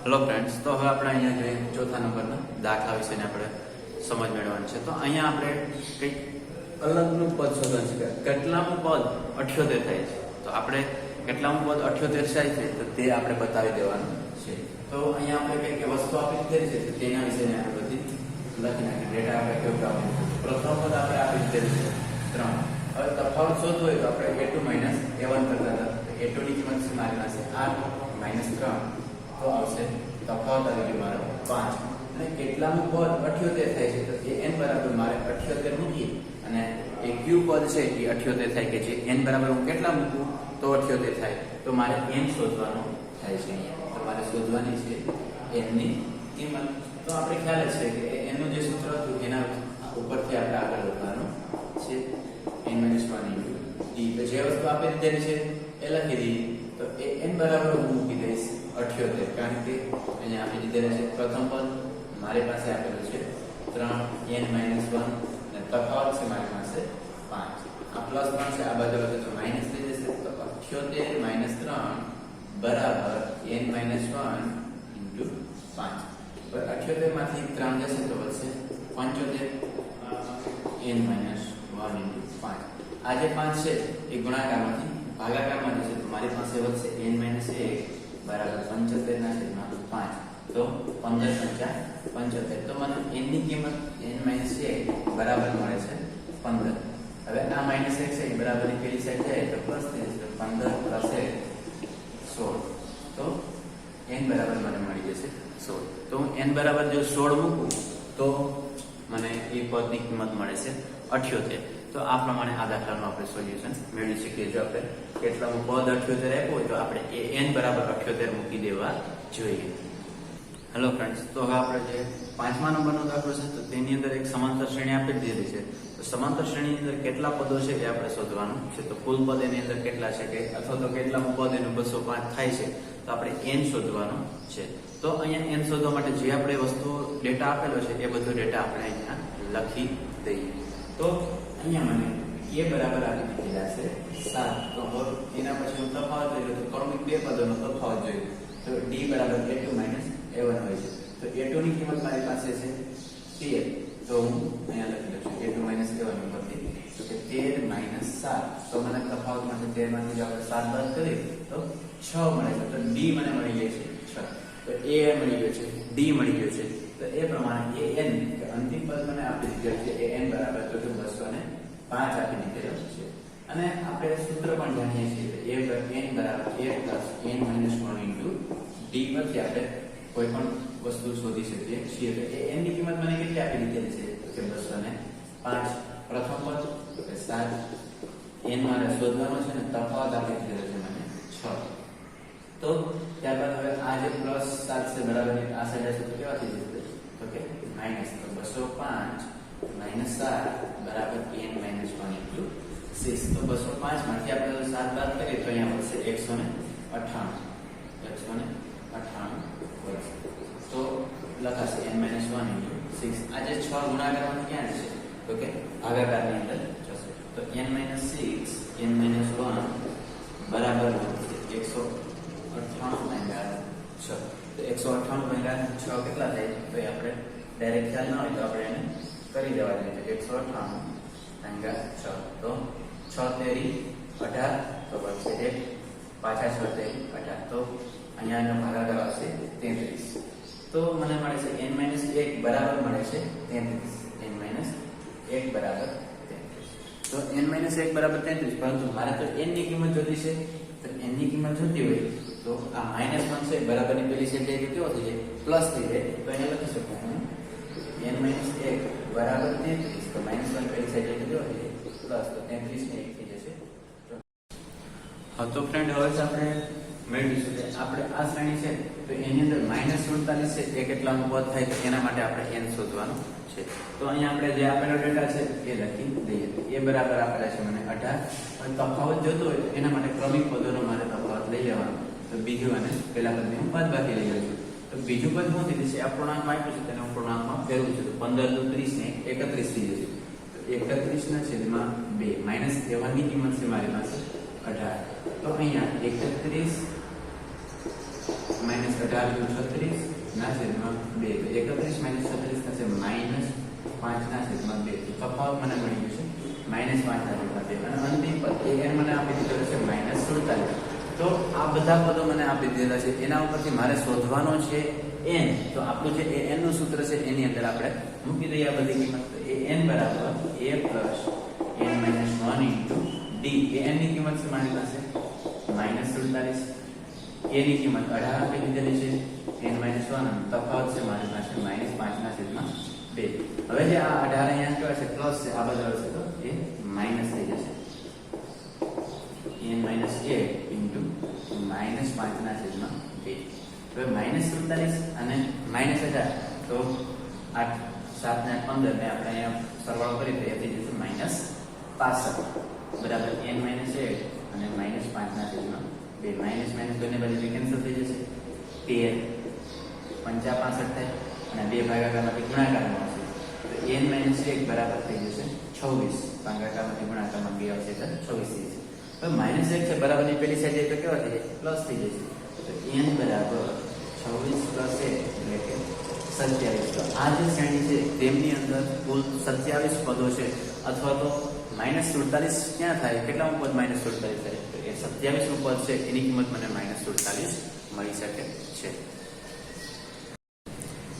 Hello friends, તો હવે આપણે અહીંયા જોઈએ ચોથા નંબરના દાખલા વિશેને આપણે સમજ મેળવવાની છે. તો અહીંયા આપણે કંઈક અલગનું પદ શોધવાનું છે. કેટલામું પદ 78 થાય છે. તો આપણે કેટલામું પદ 78 થાય છે તો તે આપણે બતાવી દેવાનું છે. તો અહીંયા આપણે કંઈક વસ્તુ આપી દીધેલી છે તેના વિશે આપણે બધી લખી નાખી. ડેટા આપણે કેવું આપી પ્રથમ પદ આપણે આપી દીધેલું છે 3. હવે તફાવત શોધવો હોય તો આપણે a2 - a1 કરતા હતા. a2 ની કિંમત છે મારી પાસે 8 - 3 તો આવશે તફાવત આવી ગયો મારો 5. અને કેટલામું પદ 78 થાય છે તો એ n બરાબર મારે 78 મૂકી અને એ q પદ છે એ 78 થાય કે જે n બરાબર હું કેટલા મૂકું તો 78 થાય. તો મારે n શોધવાનું થાય છે. અહીંયા તો મારે શોધવાની છે n ની કિંમત. તો આપણે ખ્યાલ છે કે n નું જે સૂત્ર હતું એના ઉપરથી આપણે આગળ વધવાનું છે. n - 1 * d. તો જે વસ્તુ આપી દીધેલી છે એ લખી દીધી. તો એ n બરાબર હું મૂકી દઈશ 78 કારણ કે અહીંયા આપી દીધેલા છે. પ્રથમ પદ મારી પાસે આપેલું છે 3 n - 1 અને તફાવત છે મારી પાસે 5. આ પ્લસ 3 છે, આ બાજુ વધે તો માઈનસ થઈ જશે. તો 78 - 3 બરાબર n - 1 * 5. તો 78 માંથી 3 જશે તો વધશે 75 n - 1 * 5. આ જે 5 છે એ ગુણાકારમાંથી ભાગાકારમાં જશે તો મારી પાસે વધશે n - 1 બરાબર 75/5. તો 15 × 75. તો મને n ની કિંમત n - 1 બરાબર મળે છે 15. હવે આ -1 છે એ બરાબર ની પેલી સાઈડ જાય તો પ્લસ થઈ જશે. 15 + 1 16. તો n બરાબર મને મળી જશે 16. તો હું n બરાબર જો 16 મૂકું તો મને એ પદની કિંમત મળે છે 78. તો આ પ્રમાણે આ દાખલાનું આપણે સોલ્યુશન મેળવી શકીએ. જો આપણે કેટલામું પદ 78 આપ્યું હોય તો આપણે એ n બરાબર 78 મૂકી દેવા જોઈએ. હેલો ફ્રેન્ડ્સ, તો હવે આપણે જે 5મા નંબરનો દાખલો છે તો તેની અંદર એક સમાંતર શ્રેણી આપી દીધી છે. તો સમાંતર શ્રેણીની અંદર કેટલા પદો છે એ આપણે શોધવાનું છે. તો કુલ પદ એની અંદર કેટલા છે કે અથવા તો કેટલામું પદ એનું 205 થાય છે તો આપણે n શોધવાનું છે. તો અહીંયા n શોધવા માટે જે આપણે વસ્તુ ડેટા આપેલો છે એ બધો ડેટા આપણે અહીંયા લખી દઈએ. તો અહીંયા મને a બરાબર આપી દીધેલા છે 7. તો એના પછી હું તફાવત જોયો તો ક્રમિક બે પદોનો તફાવત જોયો તો d બરાબર a2 - a1 હોય છે. તો a2 ની કિંમત મારી પાસે છે 13. તો હું અહીંયા લખી દઉં છું a2 - a1 ઉપરથી તો કે 13 - 7. તો મને તફાવત માટે 13 માંથી જો આપણે 7 બાદ કરીએ તો 6 મળે છે. તો d મને મળી જાય છે 6. તો a મળી ગયો છે, d મળી ગયો છે. તો એ પ્રમાણે an કે અંતિમ પદ મને આપી દીધેલ છે an બરાબર તો 205 આપી દીધેલ છે. અને આપણે સૂત્ર પણ જાણીએ છીએ કે n બરાબર a + n - 1 * d પરથી આપણે કોઈ પણ વસ્તુ શોધી શકીએ છીએ. તો an ની કિંમત મને કેટલી આપી દીધેલી છે તો કે 205. પ્રથમ પદ તો કે 7. n મારે શોધવાનો છે ને તફાવત આપી દીધેલો છે મને 6. તો ત્યારબાદ હવે આ જે +7 છે બરાબર આ સાઈડ હશે તો કેવા થઈ જશે તો કે માઈનસ. તો 205 - 7 બરાબર n - 1 * 6. તો 205 માંથી આપણે 7 બાદ કરીએ તો અહીંયા વધશે 198. વધશે. તો લખાશે n - 1 * 6. આ જે 6 ગુણાકારમાંથી ક્યાં જશે તો કે ભાગાકારની અંદર જશે. તો n - 6 n - 1 બરાબર વધશે 198/6. તો 198/6 કેટલા થાય તો એ આપણે ડાયરેક્ટ ખ્યાલ ના હોય તો આપણે એને કરી દેવા જોઈએ. 198/6 તો 6 તેરી 18 તો બનશે 1 પાછા 6 તેરી 18. તો અહીંયા એનો ભાગાકાર આવશે 33. તો મને મળે છે n - 1 બરાબર મળે છે 33. n - 1 બરાબર 33. તો n - 1 બરાબર 33. પરંતુ મારે તો n ની કિંમત જોતી છે. તો n ની કિંમત જોતી હોય તો આ -1 છે બરાબરની પેલી સાઈડ જાય તો કેવો થઈ જાય પ્લસ થઈ જાય. તો અહીંયા લખી શકું હું n - 1 બરાબર 33. તો -1 પેલી સાઈડ જાય તો કેવો થઈ જાય પ્લસ. તો 33 ને 1 થઈ જશે. હા, તો ફ્રેન્ડ હવે આપણે મેળવીશું કે આપણે આ શ્રેણી છે તો એની અંદર -47 છે એ કેટલાનું પદ થાય તો એના માટે આપણે n શોધવાનું છે. તો અહીંયા આપણે જે આપેલો ડેટા છે એ લખી દઈએ. તો a બરાબર આપેલા છે મને 18. અને તફાવત જોતો હોય તો એના માટે ક્રમિક પદોનો મારે તફાવત લઈ લેવાનો. તો બીજું અને પેલા પદની હું બાદબાકી લઈ લઉં છું. તો બીજું પદ શું થઈ જશે અપૂર્ણાંકમાં આપ્યું છે તેને હું પૂર્ણાંકમાં ફેરવું છું. તો 15 × 30 ને 31 થઈ જશે. તો 31/2 -a1 ની કિંમત છે મારી પાસે 18. તો અહીંયા 31 માઇનસ 18 × 36 ના છેદમાં 2. તો 31 માઇનસ 36 થશે માઇનસ 5 ના છેદમાં 2. તો તફાવત મને મળી ગયો છે માઇનસ 5 ના છેદમાં 2. અને અંતિમ પદ an મને આપી દીધો છે માઇનસ 47. તો આ બધા પદો મને આપી દીધેલા છે. એના ઉપરથી મારે શોધવાનો છે n. તો આપણું જે an નું સૂત્ર છે એની અંદર આપણે મૂકી દઈએ આ બધી કિંમત. તો an બરાબર a plus n minus 1 into d. an ની કિંમત છે મારી પાસે માઇનસ 47. a ની કિંમત 18 આપી દીધેલી છે n માઇનસ 1 અને તફાવત છે મારી પાસે માઇનસ 5 ના છેદમાં 2. હવે જે આ 18 અહીંયા કહેવાય છે પ્લસ છે, આ બાજુ આવશે તો એ માઇનસ થઈ જશે. n માઇનસ 8 ઇન્ટુ માઇનસ 5 ના છેદમાં 2. હવે માઇનસ 47 અને માઇનસ 18 તો 8 7 ને 15 ને આપણે અહીંયા સરવાળો કરી તો એ થઈ જશે માઇનસ 65 બરાબર n માઇનસ 8 અને માઇનસ 5 ના છેદમાં 2. માઇનસ માઇનસ બંને બાજુ કેન્સલ થઈ જશે. 13 5 65 થાય અને 2 ભાગાકારમાંથી ગુણાકારમાં આવશે તો n માઇનસ 1 બરાબર થઈ જશે 26. ભાગાકારમાંથી ગુણાકારમાં 2 આવશે તો 26 થઈ જશે. હવે માઇનસ 1 છે બરાબર ની પેલી સાઈડ તો કેવા થઈ જાય પ્લસ થઈ જશે. તો n બરાબર 26 પ્લસ 1 એટલે કે 27. તો આ જે શ્રેણી છે તેમની અંદર કુલ 27 પદો છે. અથવા તો માઇનસ 47 ક્યાં થાય, કેટલામું પદ માઇનસ 47 થાય તો એ 27 નું પદ છે એની કિંમત મને માઇનસ 47 મળી શકે છે.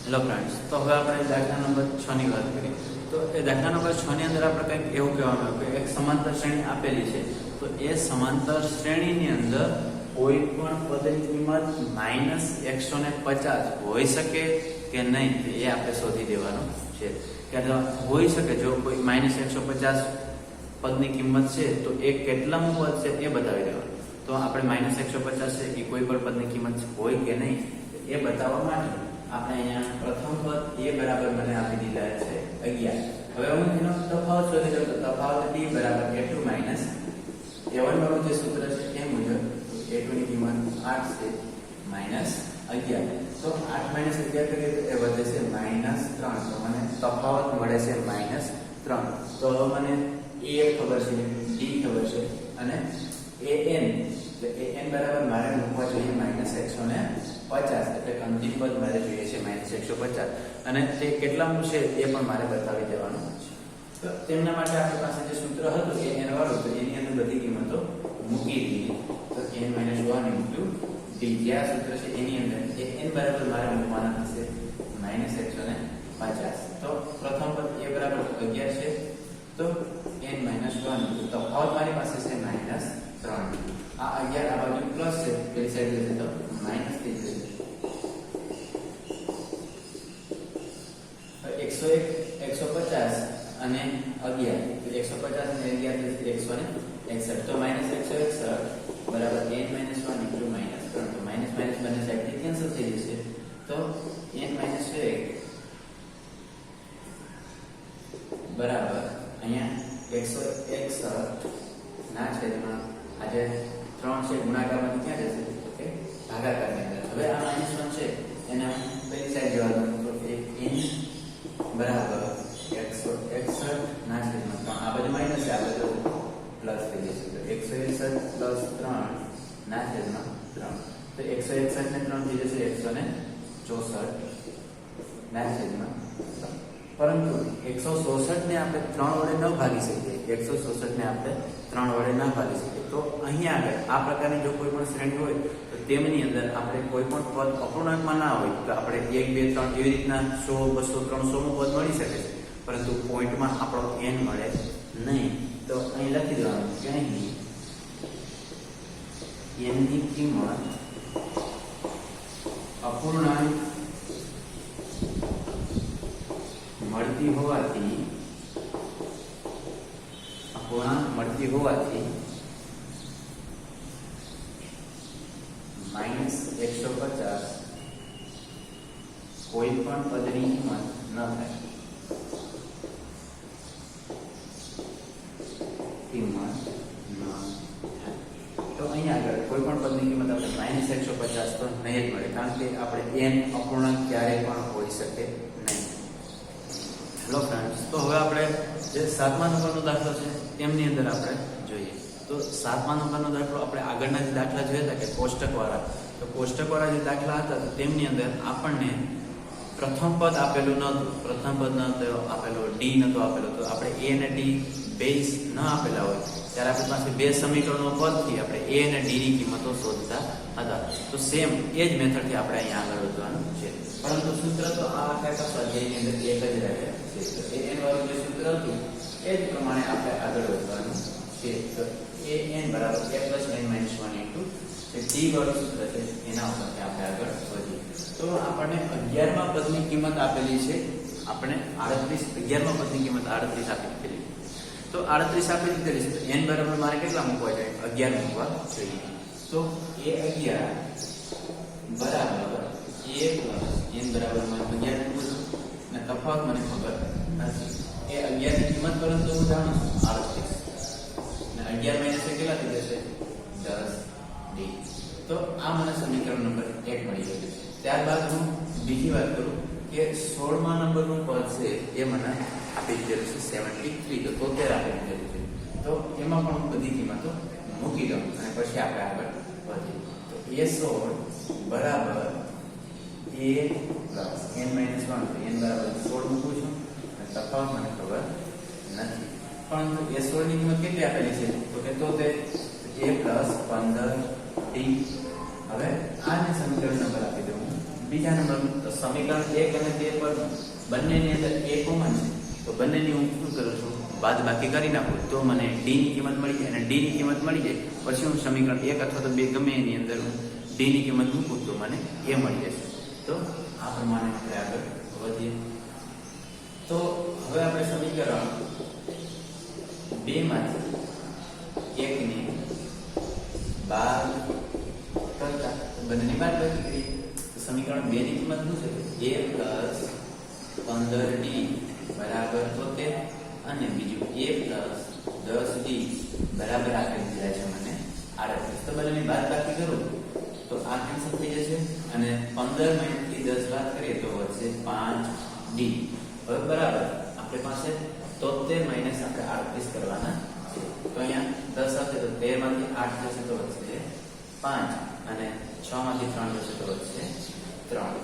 હેલો ફ્રેન્ડ્સ, તો હવે આપણે દાખલા નંબર 6 ની વાત કરીએ. તો એ દાખલા નંબર 6 ની અંદર આપણે કંઈક એવું કહેવાનું કે એક સમાંતર શ્રેણી આપેલી છે. તો એ સમાંતર શ્રેણીની અંદર કોઈ પણ પદની કિંમત માઇનસ 150 હોઈ શકે કે નહીં એ આપણે શોધી દેવાનું છે. કે હોઈ શકે, જો કોઈ માઇનસ 150 પદની કિંમત છે તો એ કેટલામું પદ છે એ બતાવી દેવાનું. તો આપણે માઇનસ 150 છે એ કોઈ પણ પદની કિંમત હોય કે નહીં એ બતાવવા માટે આપણે અહીંયા પ્રથમ પદ એ બરાબર મને આપી દીધા છે 11. હવે હું એનો તફાવત શોધી લઉં તો તફાવત d બરાબર a2 માઇનસ a1 વાળું જે સૂત્ર છે એ મુજબ a2 ની કિંમત 8 છે માઇનસ 11. તો 8 માઇનસ 11 કરીએ તો એ વધે છે માઇનસ 3. તો મને તફાવત મળે છે માઇનસ 3. તો હવે મને a ખબર છે, d ખબર છે અને an એટલે an બરાબર મારે મૂકવા જોઈએ માઇનસ 150. એટલે અંતિમ પદ મારે જોઈએ છે માઇનસ 150 અને તે કેટલાનું છે એ પણ મારે બતાવી દેવાનું છે. તો તેમના માટે આપણી પાસે જે સૂત્ર હતું એ n વાળું, તો એની અંદર બધી કિંમતો મૂકી દીધી. તો n માઇનસ 1 ઇન્ટુ d જે આ સૂત્ર છે એની અંદર એ n બરાબર મારે મૂકવાના થશે માઇનસ 150. તો પ્રથમ પદ a બરાબર 11 છે તો n માઇનસ 1 તો તફાવત મારી પાસે છે માઇનસ 3. આ 11 આ બાજુ પ્લસ છે પેલી સાઈડ જશે તો માઇનસ થઈ જશે. 101 150 અને 11 તો 150 અને 11 થશે 161. તો માઇનસ 161 બરાબર n માઇનસ 1 ઇન્ટુ માઇનસ 3. તો માઇનસ માઇનસ બંને સાઈડથી કેન્સલ થઈ જશે. તો n માઇનસ 1 બરાબર અહીંયા 161 ના છેદમાં આજે 3 છે ગુણાકારમાં ક્યાં જશે કે ભાગાકારની અંદર. હવે આ માઇનસ 1 છે એને પેલી સાઈડ જવાનું તો n બરાબર 161 ના છેદમાં 3. આ બધું માઇનસ છે, આ બધું પ્લસ થઈ જશે. તો 161 પ્લસ 3 ના છેદમાં 3. તો 161 ને 3 થઈ જશે 164 ના છેદમાં 3. પરંતુ 166 ને આપણે 3 વડે ન ભાગી શકીએ. 166 ને આપણે 3 વડે ન ભાગી શકીએ. તો અહીંયા આગળ આ પ્રકારની જો કોઈ પણ શ્રેણી હોય તો તેમની અંદર આપણે કોઈ પણ પદ અપૂર્ણાંકમાં ના હોય તો આપણે 1 2 3 એવી રીતના 100 200 300 નું પદ મળી શકે છે. પરંતુ પોઈન્ટમાં આપણો n મળે નહીં. તો અહીં લખી દેવાનું કે અહીં n ની કિંમત અપૂર્ણાંક મળતી હોવાથી માઇનસ 150 કોઈ પણ પદની કિંમત ન થાય. તો અહીંયા આગળ કોઈ પણ પદની કિંમત આપણે માઇનસ 150 તો નહીં જ મળે, કારણ કે આપણે n અપૂર્ણાંક ક્યારેય પણ હોઈ શકે નહીં. હેલો ફ્રેન્ડ્સ, તો હવે આપણે જે 7મા નંબરનો દાખલો છે તેમની અંદર આપણે જોઈએ. તો 7મા નંબરનો દાખલો આપણે આગળના જે દાખલા જોયા હતા કે કોષ્ટક વાળા, તો કોષ્ટકવાળા જે દાખલા હતા તો તેમની અંદર આપણને પ્રથમ પદ આપેલું નહોતું, પ્રથમ પદ નહોતો આપેલો, ડી નહોતો આપેલો, તો આપણે એ અને ડી બેઝ ન આપેલા હોય ત્યારે આપણી પાસે બે સમીકરણો પદથી આપણે એ અને ડી ની કિંમતો શોધતા હતા. તો સેમ એ જ મેથડથી આપણે અહીંયા આગળ વધવાનું છે, પરંતુ સૂત્ર તો આ આખા સ્વાધ્યાયની અંદર એક જ રહે છે. તો an વાળું જે સૂત્ર હતું એ જ પ્રમાણે આપણે આગળ વધવાનું છે. તો an બરાબર a + n - 1 ઇન્ટુ જે ડી વાળું સૂત્ર છે એના ઉપરથી આપણે આગળ વધીએ. તો આપણને 11મા પદની કિંમત આપેલી છે, આપણે 38 11મા પદની કિંમત 38 આપેલી છે. તો 38 આપેલી છે તો n બરાબર મારે કેટલા મૂકવા જોઈએ? 11 મૂકવા જોઈએ. તો a11 બરાબર a + n બરાબર મને 11 મૂકું છું અને તફાવત મને ખબર નથી. એ 11 ની કિંમત પરંતુ હું જાણું છું 38 અને 11 - કેટલા થઈ જશે? 10d. તો આ મને સમીકરણ નંબર 1 મળી ગયું છે. ત્યારબાદ હું બીજી વાત કરું કે 16મા નંબરનું પદ છે એ મને આપી દીધેલું છે 73, તો 73 આપી દીધેલું છે. તો એમાં પણ હું બધી કિંમતો મૂકી દઉં અને પછી આપણે આગળ વધીએ. તો a16 બરાબર a + n - 1, તો n બરાબર 16 મૂકું છું અને તફાવત મને ખબર નથી. પરંતુ a16 ની કિંમત કેટલી આપેલી છે? તો કે તો તે a + 15d. હવે આને સમીકરણ નંબર આપી દઉં. બીજા નંબરનું તો સમીકરણ 1 અને 2 પર બંનેની અંદર a કોમન છે, તો બંનેની હું શું કરું છું? બાદબાકી કરી નાખું તો મને d ની કિંમત મળી જાય, અને d ની કિંમત મળી જાય પછી હું સમીકરણ 1 અથવા તો 2 ગમે એની અંદર હું d ની કિંમત મૂકું તો મને a મળી જશે. તો આ પ્રમાણે આપણે આગળ વધીએ. તો હવે આપણે સમીકરણ 2 માંથી 1 ની બાદ કરતા બંનેની બાદબાકી કરીએ તો સમીકરણ 2 ની કિંમત શું છે? a + 15d બરાબર 73 અને બીજું a + 10d બરાબર આપી દીધા છે મને 38. તો બંનેની બાદબાકી કરું તો આ કેન્સલ થઈ જશે અને 15 માંથી 10 બાદ કરીએ તો વધશે 5d. હવે બરાબર આપણી પાસે 73 માઈનસ આપણે 38 કરવાના છે. તો અહીંયા 10 હશે તો 13 માંથી 8 જશે તો વધશે 5 અને 6 માંથી 3 જશે તો વધશે 3.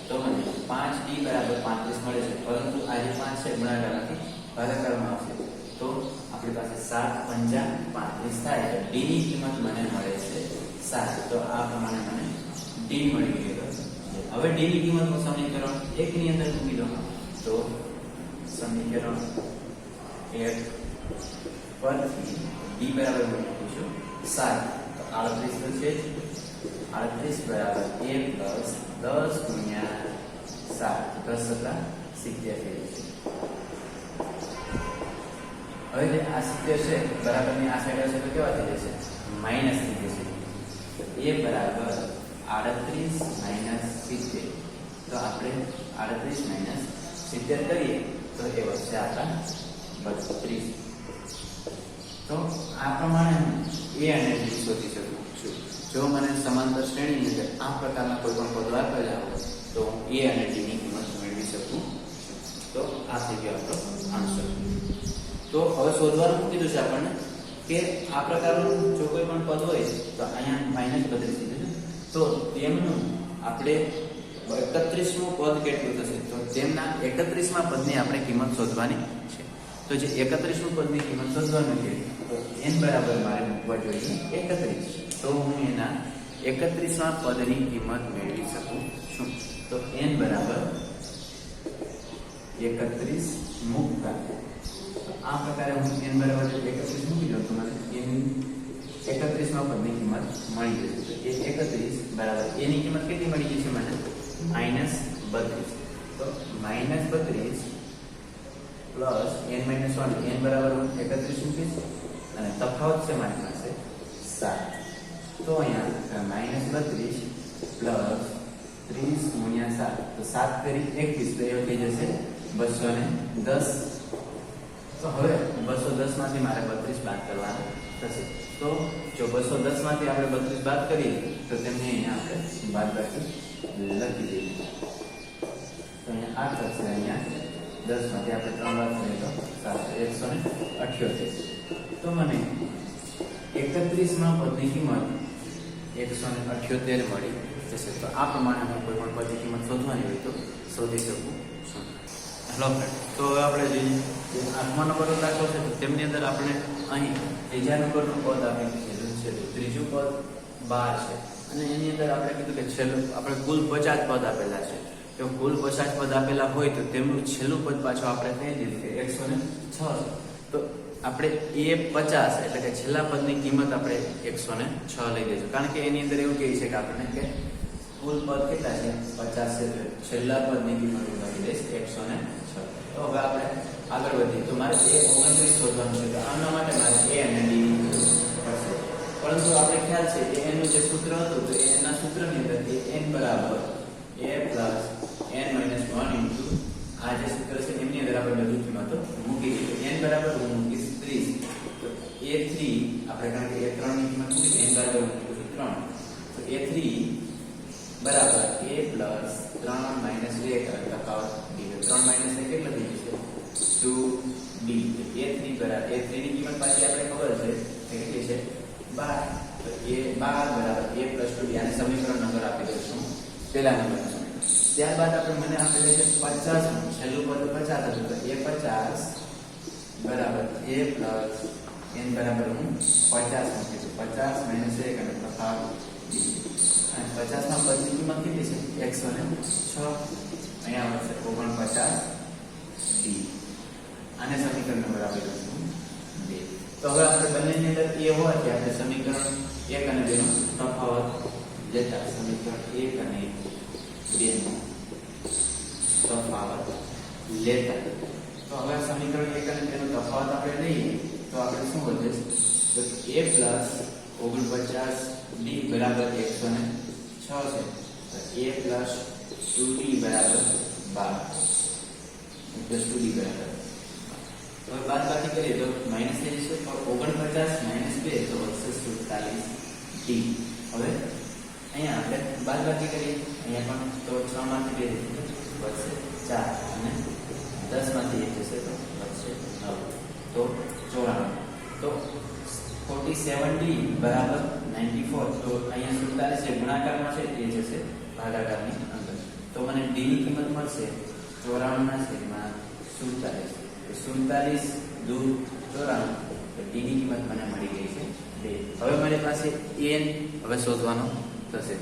તો મને 5d બરાબર 35 મળે છે, પરંતુ આ જે 5 છે ગુણાકારમાંથી ભાગાકારમાં આવશે તો આપણી પાસે 7 × 5 = 35 થાય. તો d ની કિંમત મને મળે છે 7. તો આ પ્રમાણે મને d મળી ગયો. હવે d ની કિંમત હું સમીકરણ 1 ની અંદર મૂકી દઉં તો સમીકરણ 1 પરથી d બરાબર મૂકું છું 7. તો 38 તો છે 38 બરાબર a + 10 × 7, 10 × 70 થઈ જશે. હવે જે આ 70 છે બરાબરની આ સાઈડ હશે તો કેવા થઈ જશે? માઈનસ થઈ જશે. a બરાબર 38 - 70. તો આપણે 38 - 70 કરીએ તો એ વધશે આપણા 32. તો આ પ્રમાણે હું a અને b શોધી શકું છું. જો મને સમાંતર શ્રેણીની અંદર આ પ્રકારના કોઈ પણ પદો આપેલા હોય તો હું a અને d ની કિંમત મેળવી શકું. તો આ થઈ ગયો આપણો આન્સર. તો હવે શોધવાનું કીધું છે આપણને કે આ પ્રકારનું જો કોઈ પણ પદ હોય તો અહીંયા માઈનસ 32 થઈ જશે. તો તેમનું આપણે 31મું પદ કેટલું થશે? તો તેમના 31મા પદની આપણે કિંમત શોધવાની છે. તો જે 31મું પદની કિંમત શોધવાની છે તો n બરાબર મારે મૂકવા જોઈએ 31. તો હું એના 31મા પદની કિંમત મેળવી શકું છું. તો n બરાબર 31 મૂકતા આ પ્રકારે હું n બરાબર 31 મૂકી દઉં તો મને n 31મા પદની કિંમત મળી જશે. તો એ 31 બરાબર a ની કિંમત કેટલી મળી જશે મને? -32. તો -32 પ્લસ n - 1, n બરાબર 31 મૂકીશ અને તફાવત છે મારી પાસે 7. તો અહીંયા -32 પ્લસ 30 × 7, તો 7 કરી 21, તો એ થઈ જશે 210. તો હવે 210 માંથી મારે 32 બાદ કરવાના થશે. તો જો 210 માંથી આપણે 32 બાદ કરીએ તો તેમને અહીંયા આપણે બાદબાકી લખી દઈએ. તો અહીંયા 8 થશે, અહીંયા 10 માંથી આપણે 3 બાદ કરીએ તો 178. તો મને 31મા પદની કિંમત 178 મળી જશે. તો આ પ્રમાણે હું કોઈ પણ પદની કિંમત શોધવાની હોય તો શોધી શકું છું. હેલો ફ્રેન્ડ, તો હવે આપણે જોઈએ જે 8મા નંબરનો દાખલો છે તો તેમની અંદર આપણે અહીં ત્રીજા નંબરનું પદ આપી દીધેલું છે. તો ત્રીજું પદ 12 છે અને એની અંદર આપણે કીધું કે છેલ્લું આપણે કુલ 50 પદ આપેલા છે. તો કુલ 50 પદ આપેલા હોય તો તેમનું છેલ્લું પદ પાછું આપણે કહી દીધું કે 106. તો આપણે એ 50 એટલે કે છેલ્લા પદની કિંમત આપણે 106 લઈ દઈશું, કારણ કે એની અંદર એવું કહે છે કે આપણને કે કુલ પદ કેટલા છે 50 છે, તો છેલ્લા પદની કિંમત લખી દઈશ 106. તો હવે આપણે આગળ વધીએ. તો મારે એ 29 શોધવાનું છે. તો આના માટે મારે એ અને ડી ની જરૂર પડશે, પરંતુ આપણે ખ્યાલ છે કે એનું જે સૂત્ર હતું તો એના સૂત્રની અંદર n બરાબર a plus n minus 1 into આ જે સૂત્ર છે એમની અંદર આપણે બધી કિંમતો મૂકી દીધી. n બરાબર હું મૂકીશ 30. તો a3 આપણે કારણ કે a3 ની કિંમત મૂકી n બરાબર મૂકીશું 3. તો a3 બરાબર a પ્લસ 3 માઇનસ 2 તફાવત d. 3 માઇનસ 2 કેટલા થઈ જશે 2d. a3 બરાબર a3 ની કિંમત પાછી આપણે ખબર છે કે કેટલી છે 12. તો a12 બરાબર a પ્લસ 2d. આને સમીકરણ નંબર આપી દઈશું પહેલા નંબરનું સમીકરણ. ત્યારબાદ આપણે મને આપેલું છે 50 છેલ્લું પદ 50 હતું. તો a50 બરાબર a પ્લસ n બરાબર હું 50 મૂકીશું. 50 માઇનસ 1 અને તફાવત d. અને 50 ના પદની કિંમત કેટલી છે 106. અહીંયા આવશે 49d. આને સમીકરણ નંબર આપી દઈશું 2. તો હવે આપણે બંનેની અંદર a હોવાથી આપણે સમીકરણ 1 અને 2 નો તફાવત લેતા સમીકરણ 1 અને 2 નો તફાવત લેતા. તો હવે સમીકરણ 1 અને 2 નો તફાવત આપણે લઈએ તો આપણે શું વધે તો a પ્લસ 49d બરાબર 106 છે. તો a પ્લસ 2d બરાબર 12 પ્લસ 2d બરાબર. હવે બાદબાકી કરીએ તો માઈનસ થઈ જશે. તો 49 માઈનસ 2 તો વધશે 47d. હવે અહીંયા આપણે બાદબાકી કરીએ. અહીંયા પણ તો 6 માંથી 2 વધશે 4 અને 10 માંથી 1 જશે તો વધશે 9. તો 94. તો 47d બરાબર 94. તો અહીંયા 47 જે ગુણાકારમાં છે એ જશે ભાગાકારની અંદર. તો મને d ની કિંમત મળશે 94 ના છેદમાં 47. 47 દૂર 94. તો d ની કિંમત મને મળી ગઈ છે 2. હવે મારી પાસે n હવે શોધવાનો થશે.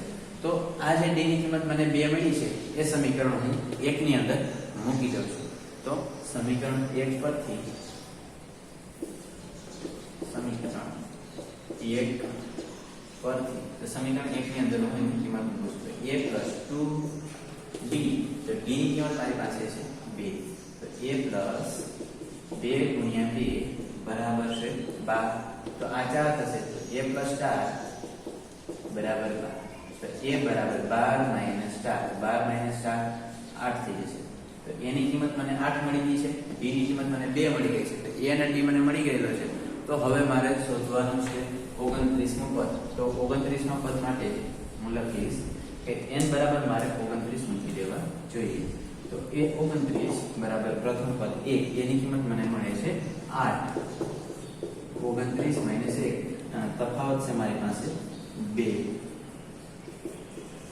તો આ જે d ની કિંમત મને 2 મળી છે એ સમીકરણ હું 1 ની અંદર મૂકી દઉં છું. તો સમીકરણ 1 પરથી સમીકરણ 1 તો સમીકરણ 1 ની અંદર હું કિંમત મૂકું છું a પ્લસ 2d. તો d ની કિંમત મારી પાસે છે 2. તો a પ્લસ 2 ગુણ્યા 2 બરાબર છે 12. તો આ 4 થશે. તો a પ્લસ 4 બરાબર 12. તો a બરાબર 12 માઇનસ 4. 12 માઇનસ 4 8 થઈ જશે. તો a ની કિંમત મને 8 મળી ગઈ છે. d ની કિંમત મને 2 મળી ગઈ છે. તો a અને d મને મળી ગયેલો છે. તો હવે મારે શોધવાનું છે 29મું પદ. તો 29મા પદ માટે હું લખીશ કે n બરાબર મારે 29 મૂકી દેવા જોઈએ. તો એ 29 બરાબર પ્રથમ પદ a એની કિંમત મને મળે છે 8. 29 માઇનસ 1 તફાવત છે મારી પાસે 2.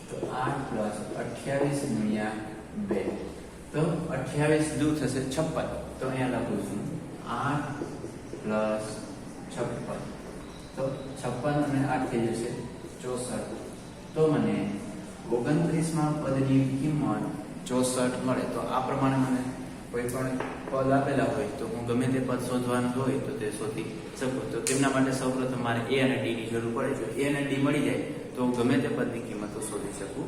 તો 8 પ્લસ 28 ગુણ્યા 2. તો 28 દૂર થશે 56. તો અહીંયા લખું છું 8 પ્લસ 56. તો 56 અને 8 થઈ જશે 64. તો મને 29મા પદની કિંમત 64 મળે. તો આ પ્રમાણે મને કોઈ પણ પદ આપેલા હોય તો હું ગમે તે પદ શોધવાનું હોય તો તે શોધી શકું. તો તેમના માટે સૌપ્રથમ મારે a અને d ની જરૂર પડે છે. a અને d મળી જાય તો હું ગમે તે પદની કિંમતો શોધી શકું.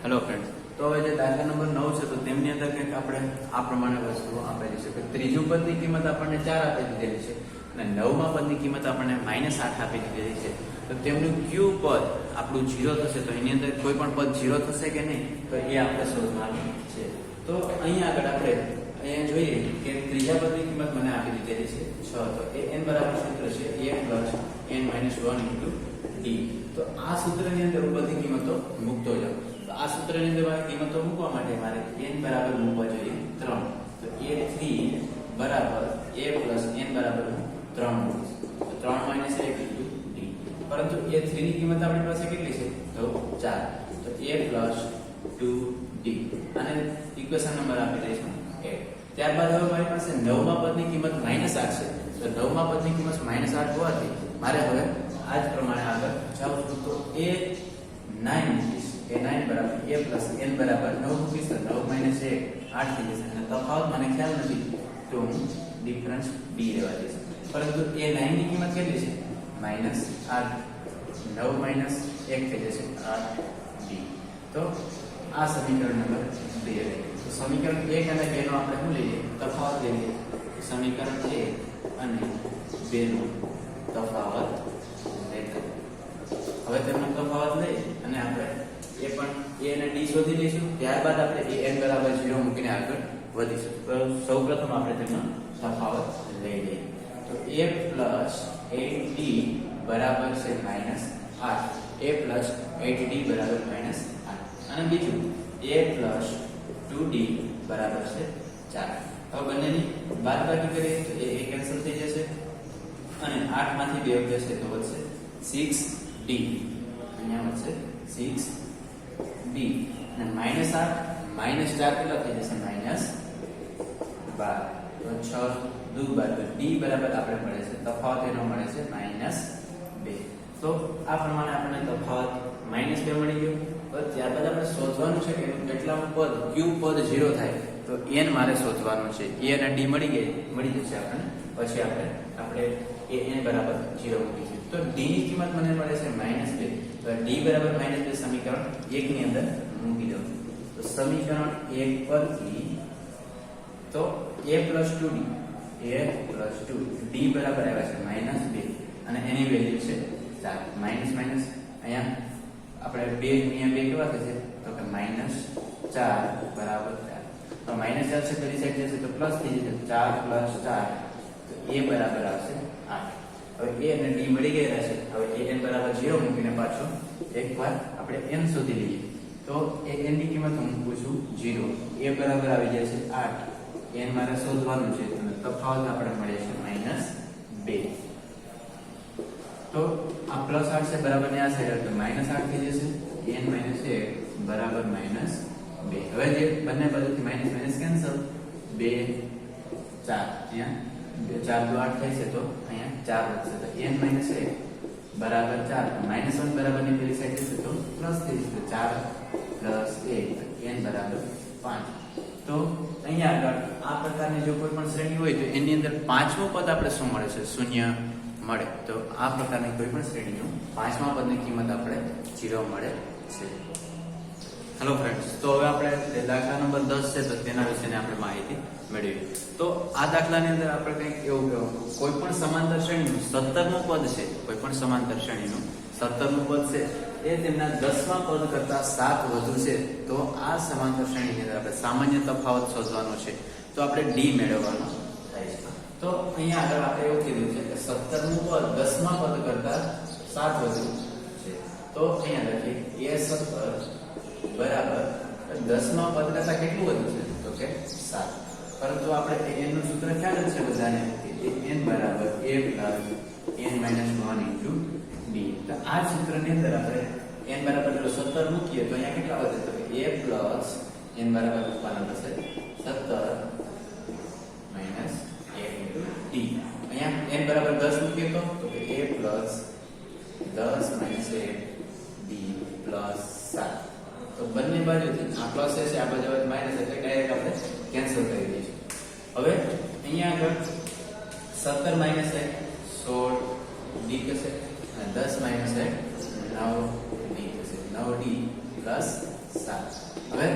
હેલો ફ્રેન્ડ્સ, તો હવે જે દાખલા નંબર 9 છે તો તેમની અંદર કંઈક આપણે આ પ્રમાણે વસ્તુઓ આપેલી છે કે ત્રીજું પદની કિંમત આપણને 4 આપી દીધેલી છે અને 9મા પદની કિંમત આપણને -8 આપી દીધેલી છે. તો તેમનું કયું પદ આપણું 0 થશે. તો એની અંદર કોઈ પણ પદ 0 થશે કે નહીં તો એ આપણે શોધવાનું છે. તો અહીંયા આગળ આપણે અહીંયા જોઈએ કે ત્રીજા પદની કિંમત મને આપી દીધેલી છે 6. તો એ n બરાબર સૂત્ર છે a plus n minus 1 into d. તો આ સૂત્રની અંદર બધી કિંમતો મૂકતો જાઉં. તો આ સૂત્રની અંદર મારે કિંમતો મૂકવા માટે મારે n બરાબર મૂકવા જોઈએ 3. તો a3 બરાબર a પ્લસ n બરાબર 3 મૂકીશ. તો 3 માઇનસ 1 ઇન્ટુ d. પરંતુ a3 ની કિંમત આપણી પાસે કેટલી છે તો 4, તો a પ્લસ 2d અને ઇક્વેશન નંબર આપી દઈશું 8. ત્યારબાદ હવે મારી પાસે નવમા પદની કિંમત -8 છે, તો નવમા પદની કિંમત -8 હોવાથી મારે હવે આ જ પ્રમાણે આગળ જાઉં છું. તો a9 મૂકીશ, a9 બરાબર a પ્લસ n બરાબર 9 મૂકીશ, તો 9 - 1 8 થઈ જશે અને તફાવત મને ખ્યાલ નથી તો હું ડિફરન્સ d લેવા જઈશ. પરંતુ a9 ની કિંમત કેટલી છે -8, 9 - 1 થઈ જશે 8d. તો આ સમીકરણ નંબર 2 રહે. તો સમીકરણ 1 અને 2 નો આપણે શું લઈએ તફાવત લઈએ. સમીકરણ 1 અને 2 નો તફાવત લેતા હવે તેમનો તફાવત લઈ અને આપણે એ પણ a અને d શોધી લઈશું. ત્યારબાદ આપણે an બરાબર 0 મૂકીને આગળ વધીશું. તો સૌપ્રથમ આપણે તેમનો તફાવત લઈ લઈએ. તો a પ્લસ 8d બરાબર છે -8, a પ્લસ 8d બરાબર -8 અને બીજું a પ્લસ 2d બરાબર છે 4. હવે બંનેની બાદબાકી કરીએ તો એ કેન્સલ થઈ જશે અને 8 માંથી 2 જશે તો વધશે 6d. અહીંયા વધશે 6d અને -8 -4 કેટલા થઈ જશે -12. તો 6 દુ 12 d બરાબર આપણે મળે છે તફાવત એનો મળે છે -2. તો આ પ્રમાણે આપણને તફાવત -2 મળી ગયો. તો ત્યારબાદ આપણે શોધવાનું છે કે કેટલામું પદ કયું પદ 0 થાય. તો n મારે શોધવાનું છે. a અને d મળી જશે આપણને. પછી આપણે an બરાબર 0 મૂકીશું. તો d ની કિંમત મને મળે છે -2. તો d બરાબર -2 સમીકરણ 1 ની અંદર મૂકી દઉં. તો સમીકરણ 1 પરથી તો a plus 2d d બરાબર આવ્યા છે -2 અને એની વેલ્યુ છે 4. માઇનસ અહીંયા આપણે 2 ગુણ્યા 2 કેવા થશે તો કે -4 બરાબર 4. તો -4 છે કરી સાઈડ જશે તો પ્લસ થઈ જશે 4 plus 4 તો a બરાબર આવશે 8. હવે a અને d મળી ગયા છે. હવે an બરાબર 0 મૂકીને પાછો એકવાર આપણે n શોધી લઈએ. તો an ની કિંમત હું મૂકું છું 0, a બરાબર આવી જાય છે 8, n મારે શોધવાનું છે તો તફાવત આપણે મળે છે -2. તો આ +8 છે બરાબર ને આ સાઈડ તો -8 થઈ જશે. n - 1 બરાબર -2. હવે જે બંને બાજુથી માઈનસ કેન્સલ 2 4 અહીંયા 4 × 8 થાય છે તો અહીંયા 4 વધશે. તો n - 1 બરાબર 4, -1 બરાબર ની પેલી સાઈડ જશે તો પ્લસ થઈ જશે. 4 + 1 n બરાબર 5. તો અહીંયા આગળ આ પ્રકારની જો કોઈ પણ શ્રેણી હોય તો એની અંદર પાંચમું પદ આપણે શું મળે છે શૂન્ય મળે. તો આ પ્રકારની કોઈ પણ શ્રેણીનું પાંચમા પદની કિંમત આપણે 0 મળે છે. હેલો ફ્રેન્ડ્સ, તો હવે આપણે દાખલા નંબર 10 છે તો તેના વિશેની આપણે માહિતી મેળવી. તો આ દાખલાની અંદર આપણે કંઈક એવું કોઈ પણ સમાંતર શ્રેણીનું 17મું પદ છે, કોઈ પણ સમાંતર શ્રેણીનું 17મું પદ છે એ તેમના 10મા પદ કરતા 7 વધુ છે. તો આ સમાંતર શ્રેણીની અંદર આપણે સામાન્ય તફાવત શોધવાનો છે. તો આપણે d મેળવવાનો થાય છે. તો અહીંયા આગળ આપણે એવું કીધું છે કે 17મું પદ 10મા પદ કરતા 7 વધુ છે. તો અહીંયા લખીએ a17 બરાબર 10મા પદ કરતા કેટલું વધુ છે તો કે 7. પરંતુ આપણે n નું સૂત્ર ખ્યાલ જ છે બધાને કે n બરાબર a + n - 1 * d. તો આ સૂત્રની અંદર આપણે n બરાબર 17 મૂકીએ તો અહીંયા કેટલા વધે તો કે a + n બરાબર ઉત્પાદન થશે 17 - 1 * d. અહીંયા n બરાબર 10 મૂકીએ તો કે a + 10 - 1 d + 7. તો બંને બાજુથી આ પ્લસ છે આ બાજુ માઈનસ એટલે ડાયરેક્ટ આપણે કેન્સલ કરી દઈશું. હવે અહીંયા આગળ 17 - 1 16 d થશે અને 10 - 1 9 d થશે. 9d + 7. હવે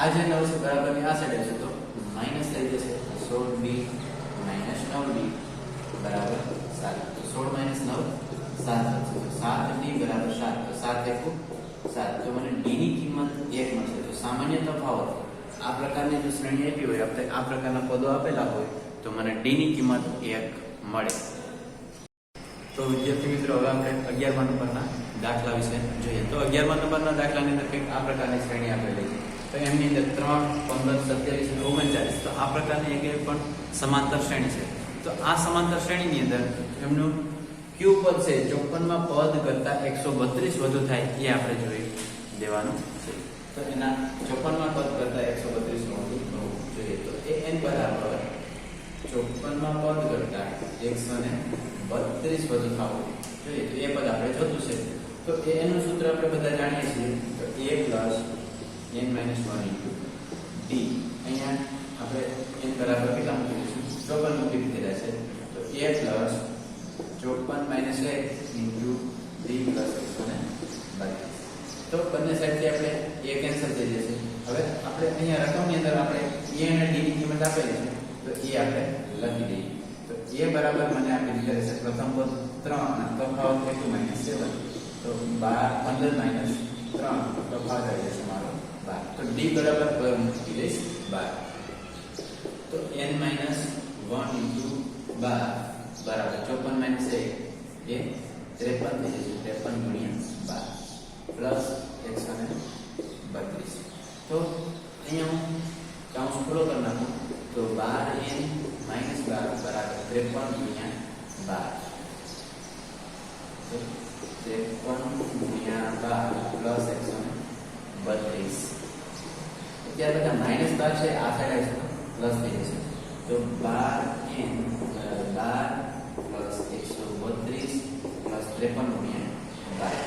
આ જે 9 છે બરાબર ની આ સાઈડ છે તો માઈનસ થઈ જશે 16d - 9d બરાબર 7. તો 16 - 9 7 થશે. 7d બરાબર 7. તો 7 એકુ 7. તો મને d ની કિંમત 1 મળશે. તો સામાન્ય તફાવત આ પ્રકારની જો શ્રેણી આપી હોય આપણે આ પ્રકારના પદો આપેલા હોય તો મને d ની કિંમત 1 મળે. તો વિદ્યાર્થી મિત્રો હવે આપણે 11મા નંબરના દાખલા વિશે જોઈએ. તો 11મા નંબરના દાખલાની અંદર કંઈક આ પ્રકારની શ્રેણી આપેલી છે. તો એમની અંદર 3 15 27 39. તો આ પ્રકારની એક પણ સમાંતર શ્રેણી છે. તો આ સમાંતર શ્રેણીની અંદર એમનું કયું પદ છે 54 માં પદ કરતા 132 વધુ થાય એ આપણે જોઈ દેવાનું છે. તો એના 54 માં પદ કરતા 132 વધુ થવું જોઈએ. તો એ n બરાબર 54 માં પદ કરતા 132 વધુ થવું જોઈએ. તો એ પદ આપણે જોતું છે. તો એનું સૂત્ર આપણે બધા જાણીએ છીએ. તો a plus n minus 1 into d. અહીંયા આપણે n બરાબર કેટલા મૂકી દઈશું? 54 મૂકી દીધેલા છે. તો a plus 54 minus 1 into d plus 132. તો બંને સાઈડથી આપણે a કેન્સલ થઈ જશે. હવે આપણે અહીંયા રકમની અંદર આપણે a અને d ની કિંમત આપેલી છે. તો એ આપણે લખી દઈએ. તો a બરાબર મને આપી દીધેલ છે પ્રથમ પદ 3 અને તફાવત કેટલું -7. તો 15 minus 3 તફાવત આવી જશે મારો 12. તો d બરાબર મૂકી દઈશ 12. તો n minus 1 into 12 બરાબર 54 minus 1 એ 53 થઈ જશે. 53 ગુણ્યા 12 પ્લસ 132. તો અહીંયા હું કાઉન્સ ખોલો કરી નાખું. તો 12n minus 12 બરાબર 53 ગુણ્યા 12. 53 ગુણ્યા 12 પ્લસ 132. અત્યારે બધા માઇનસ 12 છે, આ સાઈડ આવશે પ્લસ થઈ જશે. તો 12n 12 પ્લસ 132 પ્લસ 53 ગુણ્યા 12.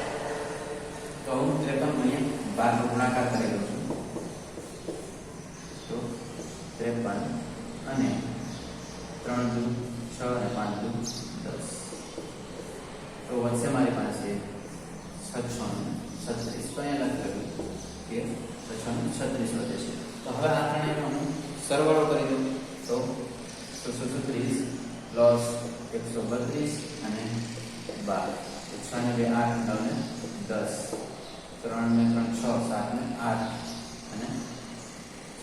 તો હું 53 ગુણ્યા 12 નો ગુણાકાર કરી દઉં છું. તો 53 અને 3 દુ 6 અને 5 દુ 10. તો વધશે મારી પાસે 636. તો અહીંયા લખી કે 636 વધે છે. તો હવે આ ત્રણેયનો હું સરવાળો કરી દઉં. તો 636 પ્લસ 132 અને 12. 6 ને 2 8 9 ને 10. 3 ને 3 6 7 ને 8 અને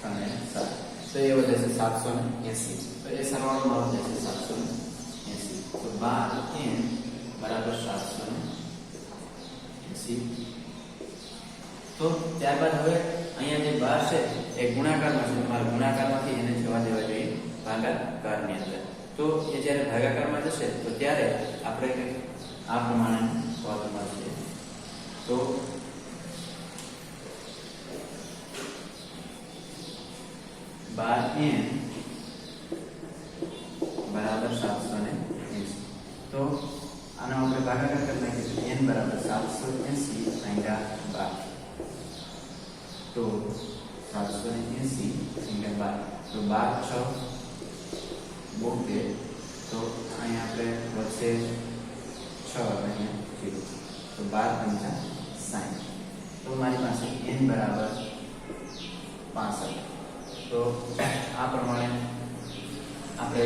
6 ને 7. તો એ વધે છે 780. તો એ સરવાળો મારો વધે છે 780. તો 12n બરાબર 780. તો ત્યારબાદ હવે અહીંયા જે 12 છે એ ગુણાકારમાં છે. તમારે ગુણાકારમાંથી એને જવા દેવા જોઈએ ભાગાકારની અંદર. તો એ જ્યારે ભાગાકારમાં જશે તો ત્યારે આપણે આ પ્રમાણે પદ મળશે. તો n બરાબર 780. તો આનો આપણે ભાગાકાર કરી નાખીએ. n બરાબર 780 ભાગ્યા 12. તો 780 ભાગ્યા 12. તો 12 6 72. તો અહીંયા આપણે વચ્ચે 6 અહીંયા 0. તો 12 5 60. તો મારી પાસે n બરાબર 65. તો આ પ્રમાણે આપણે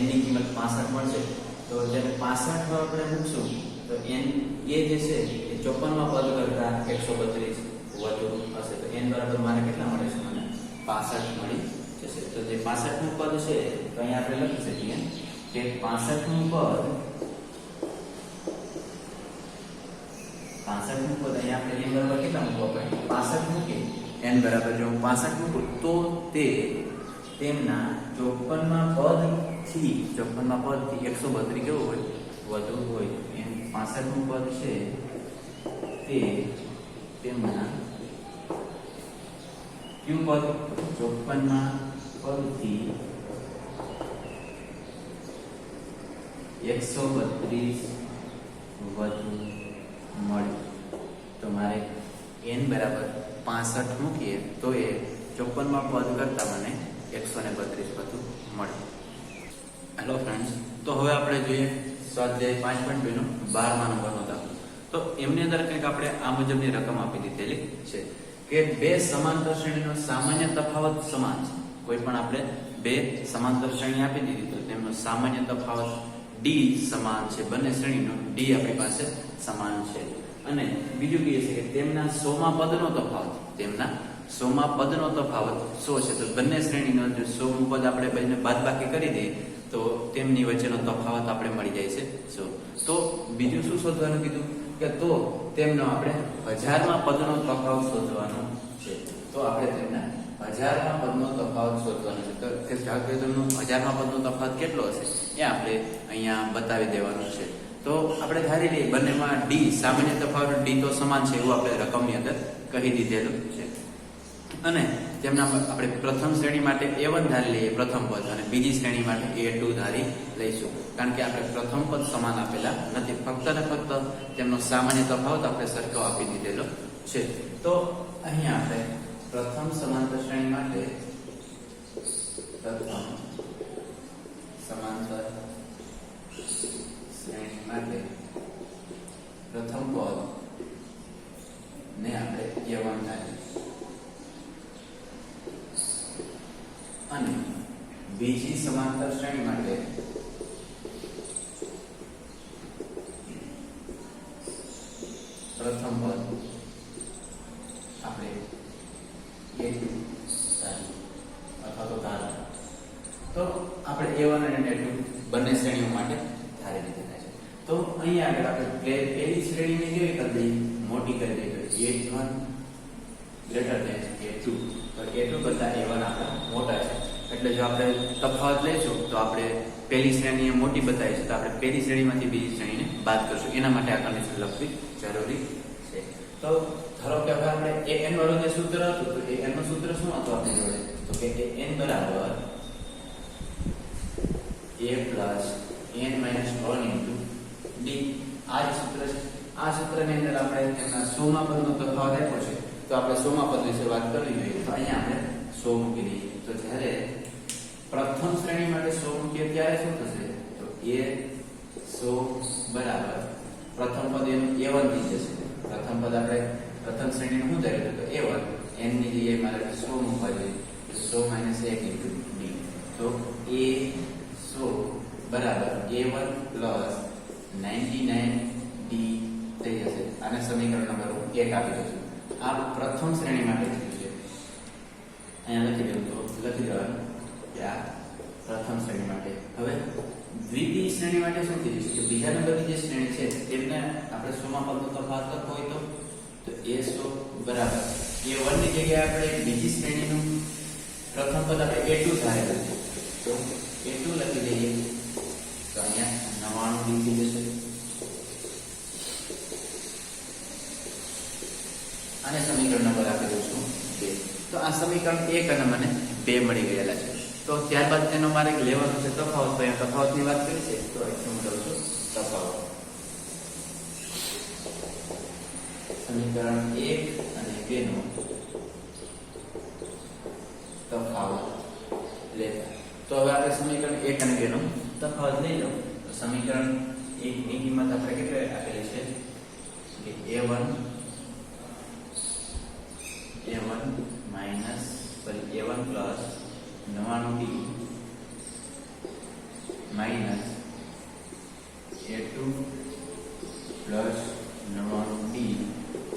n ની કિંમત 65 મળશે. તો જ્યારે 65 માં આપણે મૂકશું તો n એ જે છે એ 54 માં પદ કરતા 132 વધુ હશે. તો n બરાબર મારે કેટલા મળે છે? મને 65 મળી જશે. તો જે 65 નું પદ છે તો અહીંયા આપણે લખી શકીએ કે 65 નું પદ અહીંયા આપણે n બરાબર કેટલા મૂકવા પડે? 65 મૂકીએ. n બરાબર જો 65 મૂકું તો તે તેમના 54 પદથી 132 કેવું હોય? વધુ હોય. એમ 65 નું પદ છે તે તેમના કયું પદ? 54 પદથી 132 વધુ મળે. તો મારે n બરાબર 65 મૂકીએ તો એ 54 પદ કરતા મને 132 વધુ મળે. હેલો ફ્રેન્ડ્સ, તો હવે આપણે જોઈએ સ્વાધ્યાય 5.2 નો 12મા નંબરનો દાખલો. તો એમની અંદર કંઈક આપણે આ મુજબની રકમ આપી દીધેલી છે કે બે સમાંતર શ્રેણીનો સામાન્ય તફાવત સમાન છે. કોઈ પણ આપણે બે સમાંતર શ્રેણી આપી દીધી તો તેમનો સામાન્ય તફાવત d સમાન છે. બંને શ્રેણીનો d આપણી પાસે સમાન છે. અને બીજું કહે છે કે તેમના 100મા પદનો તફાવત 100મા પદનો તફાવત 100 છે. તો બંને શ્રેણીનો જો 100મું પદ આપણે બંને બાદબાકી કરી દઈએ તો તેમની વચ્ચેનો તફાવત આપણે મળી જાય છે 100. તો બીજું શું શોધવાનું કીધું કે તો તેમનો આપણે 1000મા પદનો તફાવત શોધવાનો છે. તો આપણે તેમના 1000માં પદનો તફાવત શોધવાનો છે. તો કે જાગૃતનો 1000માં પદનો તફાવત કેટલો હશે એ આપણે અહીંયા બતાવી દેવાનું છે. તો આપણે ધારી લઈએ બંનેમાં d સામાન્ય તફાવત d તો સમાન છે એવું આપણે રકમની અંદર કહી દીધેલું છે. અને તેમના આપણે પ્રથમ શ્રેણી માટે a1 ધારી લઈએ પ્રથમ પદ અને બીજી શ્રેણી માટે a2 ધારી લઈશું. કારણ કે આપણે પ્રથમ પદ સમાન આપેલા નથી, ફક્ત ને ફક્ત તેમનો સામાન્ય તફાવત આપણે સરખો આપી દીધેલો છે. તો અહીંયા આપણે પ્રથમ સમાંતર શ્રેણી માટે પ્રથમ સમાંતર શ્રેણી માટે પ્રથમ પદ ને આપણે a1 ધારીએ અને બીજી સમાંતર શ્રેણી માટે પ્રથમ પદ આપણે a2 અથવા તો ધારો. તો આપણે a1 અને a2 બંને શ્રેણીઓ માટે ધારી લીધેલા છે. તો અહીંયા આગળ આપણે પહેલી શ્રેણીને કેવી કરી દઈએ, મોટી કરી દઈએ. a1 ગ્રેટર ધેન a2, તો a2 કરતા a1 આપણા મોટા છે. એટલે જો આપણે તફાવત લઈશું તો આપણે પહેલી શ્રેણીને મોટી બતાવી છે, તો આપણે પહેલી શ્રેણીમાંથી બીજી શ્રેણીને બાદ કરશું. એના માટે આ કન્ડિશન લખવી જરૂરી છે. તો ધારો કે હવે આપણે an વાળું જે સૂત્ર હતું, તો an નું સૂત્ર શું હતું આપણી જોડે, તો કે n બરાબર a plus n minus 1 into d. આ જ સૂત્ર છે. આ સૂત્રની અંદર આપણે તેમના 100 માં પદનો તફાવત આપ્યો છે, તો આપણે 100 માં પદ વિશે વાત કરવી જોઈએ. તો અહીંયા આપણે 100 મૂકી દઈએ. તો જ્યારે પ્રથમ શ્રેણી માટે 100 મૂકીએ ત્યારે શું થશે, તો a100 બરાબર પ્રથમ પદ એનું a1 થઈ જશે. પ્રથમ પદ આપણે પ્રથમ શ્રેણીનું શું ધાર્યું તો a1, n ની જગ્યાએ મારે 100 મૂકવા જોઈએ. 100 minus 1 into d. તો a100 બરાબર a1 plus 99d થઈ જશે. આને સમીકરણ નંબર 1 આપી દઈશું. આ પ્રથમ શ્રેણી માટે થયું છે. અહીંયા લખી દેવું, તો લખી દેવાનું કે આ પ્રથમ શ્રેણી માટે. હવે દ્વિતીય શ્રેણી માટે શું થઈ જશે કે બીજા નંબરની જે શ્રેણી છે તેમને આપણે 100 માં પદનો તફાવત લખવો હોય તો a100 બરાબર a1 ની જગ્યાએ આપણે બીજી શ્રેણીનું પ્રથમ પદ આપણે a2 ધારેલું છે, તો a2 લખી દઈએ. તો અહીંયા 99 થઈ જશે. આને સમીકરણ નંબર આપી દઉં છું 2. તો આ સમીકરણ 1 અને મને 2 મળી ગયેલા છે. તો ત્યારબાદ તેનો મારે લેવાનું છે તફાવત. તો અહીંયા તફાવતની વાત કરી છે, તો અહીં હું લઉં છું તફાવત. સમીકરણ 1 અને 2 નો તફાવત લેતા. તો હવે આપણે સમીકરણ 1 અને 2 નો તફાવત લઈ લો. તો સમીકરણ 1 ની કિંમત આપણે કેટલી આપેલી છે કે a1 minus a1 plus 99d minus a2 plus 99d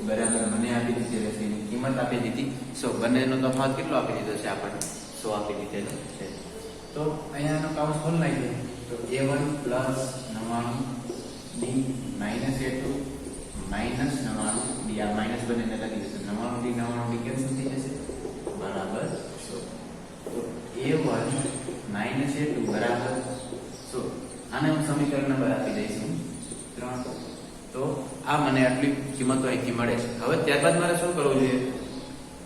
બરાબર મને આપી દીધી રહેશે. એની કિંમત આપી દીધી 100. બંનેનો તફાવત કેટલો આપી દીધો છે આપણને? 100 આપી દીધેલો છે. તો અહીંયાનો કાઉન્સ ખોલ નાખીએ. તો a1 plus 99d minus a2 minus 99d. આ માઇનસ બંનેને લખી દઈશું. 99d કેન્સલ થઈ જશે બરાબર 100. તો a1 minus a2 બરાબર 100. આને હું સમીકરણ નંબર આપી દઈશું 3. તો આ મને આટલી કિંમતો અહીંથી મળે છે. હવે ત્યારબાદ મારે શું કરવું જોઈએ,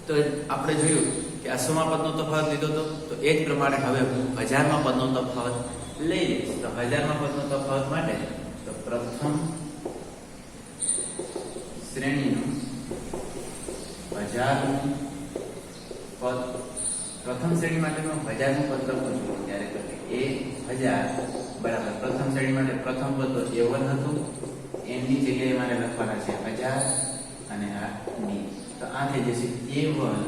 તો આપણે જોયું કે આ 100 માં પદનો તફાવત લીધો હતો, તો એ જ પ્રમાણે હવે હું 1000 માં પદનો તફાવત લઈ લઈશ. તો 1000 માં પદનો તફાવત માટે તો પ્રથમ શ્રેણીનું 1000 નું પદ, પ્રથમ શ્રેણી માટે હું 1000 નું પદ લખું છું ત્યારે કે a1000 બરાબર પ્રથમ શ્રેણી માટે પ્રથમ પદ તો a1 હતું, n ની જગ્યાએ મારે લખવાના છે 1000 અને આ d. તો આ થઈ જશે a1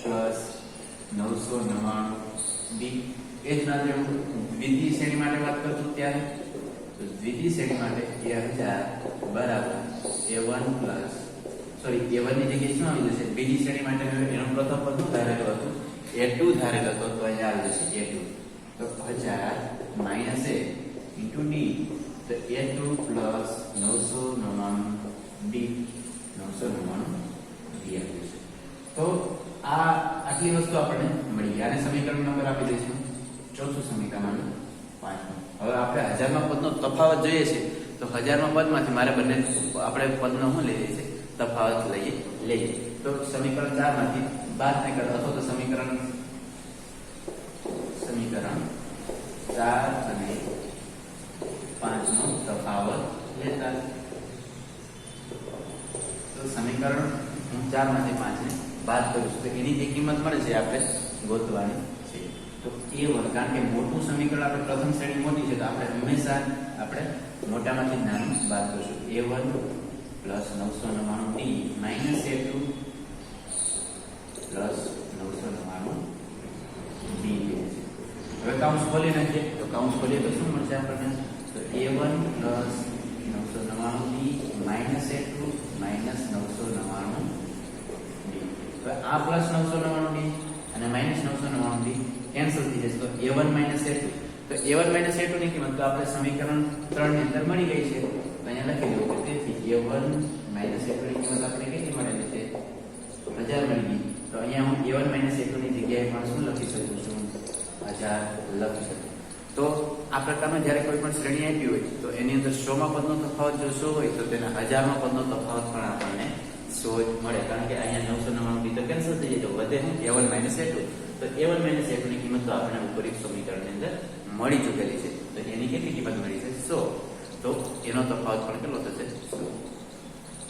plus 999d. એ જ નાતે હું દ્વિતીય શ્રેણી માટે વાત કરતો ત્યારે તો દ્વિતીય શ્રેણી માટે a1000 બરાબર a1 plus a1 ની જગ્યાએ શું આવી જશે? બીજી શ્રેણી માટે એનો પ્રથમ પદ ધારેલો હતું a2 ધારેલો હતો, તો અહીંયા આવી જશે a2. તો 1000 minus a into d. તો a2 plus 999d 999d આવી જશે. તો આ આટલી વસ્તુ આપણને મળી ગઈ. આને સમીકરણ નંબર આપી દઈશું ચોથું સમીકરણ 5. હવે આપણે હજારમાં પદનો તફાવત જોઈએ છે તો હજારમાં પદમાંથી મારે બંને આપણે પદનો શું લઈએ છે તફાવત લઈએ. તો સમીકરણ 4 માંથી બાદ નહીં કરો અથવા તો સમીકરણ 4 અને 5 નો તફાવત લેતા. તો સમીકરણ હું 4 માંથી 5 ને બાદ કરું છું તો એની જે કિંમત મળે છે આપણે ગોતવાની છે. તો A1 કારણ કે મોટું સમીકરણ આપણે પ્રથમ શ્રેણી મોટી છે તો આપણે હંમેશા આપણે મોટામાંથી નાનું બાદ કરશું. A1 plus 999D minus A2 plus 999D. હવે કાઉન્સ ખોલી નાખીએ તો કાઉન્સ ખોલીએ તો શું મળશે આપણને? તો A1 plus 999D minus A2 minus 999D. તો આ પ્લસ 999D અને માઇનસ 999D કેન્સલ થઈ જશે. તો A1 માઇનસ A2 તો A1 માઇનસ A2 ની કિંમત તો આપણે સમીકરણ 3 ની અંદર મળી ગઈ છે. તો અહીંયા લખી દઉં કે તેથી A1 માઇનસ A2 ની કિંમત આપણે કેટલી મળેલી છે? 1000 મળી ગઈ. તો અહીંયા હું A1 માઇનસ A2 ની જગ્યાએ પણ શું લખી શકું છું? 1000 લખી શકું. તો આ પ્રકારમાં જ્યારે કોઈ પણ શ્રેણી આપી હોય તો એની અંદર 100 માં પદનો તફાવત જો 100 હોય તો તેના 1000 માં પદનો તફાવત પણ આપણને 100 મળે. કારણ કે અહીંયા 999 તો કેન્સલ થઈ જાય તો વધે હું A1 માઇનસ A2. તો A1 માઇનસ A2 ની કિંમત તો આપણને ઉપરિત સમીકરણની અંદર મળી ચૂકેલી છે. તો એની કેટલી કિંમત મળી છે? 100. તો એનો તફાવત પણ કેટલો થશે? 100.